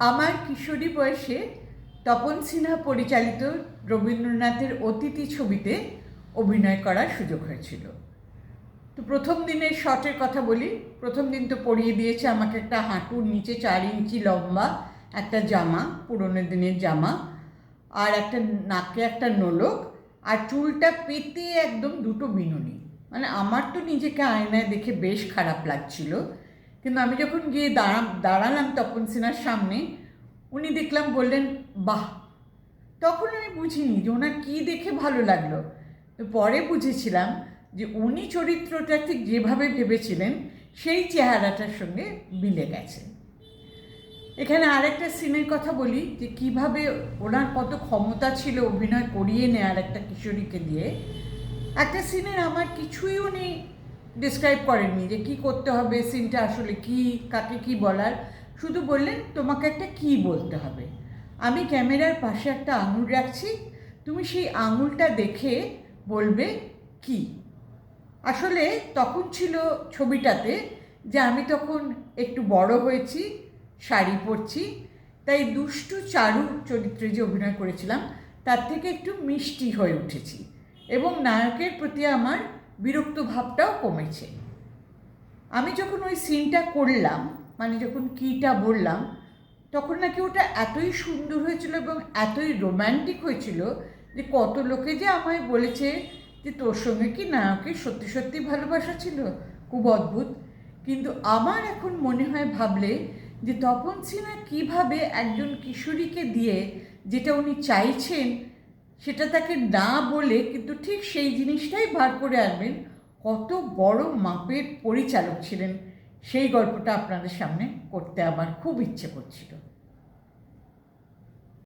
আমার কিশোরী বয়সে তপন সিনহা পরিচালিত রবীন্দ্রনাথের অতিথি ছবিতে অভিনয় করার সুযোগ হয়েছিল। তো প্রথম দিনের শটের কথা বলি। প্রথম দিন তো পরিয়ে দিয়েছে আমাকে একটা হাঁটুর নিচে 4 ইঞ্চি লম্বা একটা জামা, পুরোনো দিনের জামা, আর একটা নাকে একটা নোলক, আর চুলটা পেতে একদম দুটো বিনুনি। মানে আমার তো নিজেকে আয়নায় দেখে বেশ খারাপ লাগছিল, কিন্তু আমি যখন গিয়ে দাঁড়ালাম তপন সিনহার সামনে, উনি দেখলাম বললেন বাহ। তখন আমি বুঝিনি যে ওনার কী দেখে ভালো লাগলো। তো পরে বুঝেছিলাম যে উনি চরিত্রটা ঠিক যেভাবে ভেবেছিলেন সেই চেহারাটার সঙ্গে মিলে গেছে। এখানে আরেকটা সিনের কথা বলি, যে কিভাবে ওনার কত ক্ষমতা ছিল অভিনয় করিয়ে নেওয়ার একটা কিশোরীকে দিয়ে। একটা সিনের আমার কিছুই উনি ডিসক্রাইব করেননি যে কী করতে হবে, সিনটা আসলে কী, কাকে কী বলার। শুধু বললেন তোমাকে একটা কী বলতে হবে, আমি ক্যামেরার পাশে একটা আঙুল রাখছি, তুমি সেই আঙুলটা দেখে বলবে কী। আসলে তখন ছিল ছবিটাতে যে আমি তখন একটু বড় হয়েছি, শাড়ি পরছি, তাই দুষ্টু চারু চরিত্রে যে অভিনয় করেছিলাম তার থেকে একটু মিষ্টি হয়ে উঠেছি, এবং নায়কের প্রতি আমার বিরক্ত ভাবটাও কমেছে। আমি যখন ওই সিনটা করলাম, মানে যখন কীটা বললাম, তখন নাকি ওটা এতই সুন্দর হয়েছিল এবং এতই রোম্যান্টিক হয়েছিল যে কত লোকে যে আমায় বলেছে যে তোর সঙ্গে কি নায়কের সত্যি সত্যি ভালোবাসা ছিল, খুব অদ্ভুত। কিন্তু আমার এখন মনে হয় ভাবলে যে তপন সিনহা কীভাবে একজন কিশোরীকে দিয়ে যেটা উনি চাইছেন সেটা তাকে না বলে কিন্তু ঠিক সেই জিনিসটাই বার করে আনবেন, কত বড় মাপের পরিচালক ছিলেন, সেই গল্পটা আপনাদের সামনে করতে আমার খুব ইচ্ছে করছিল।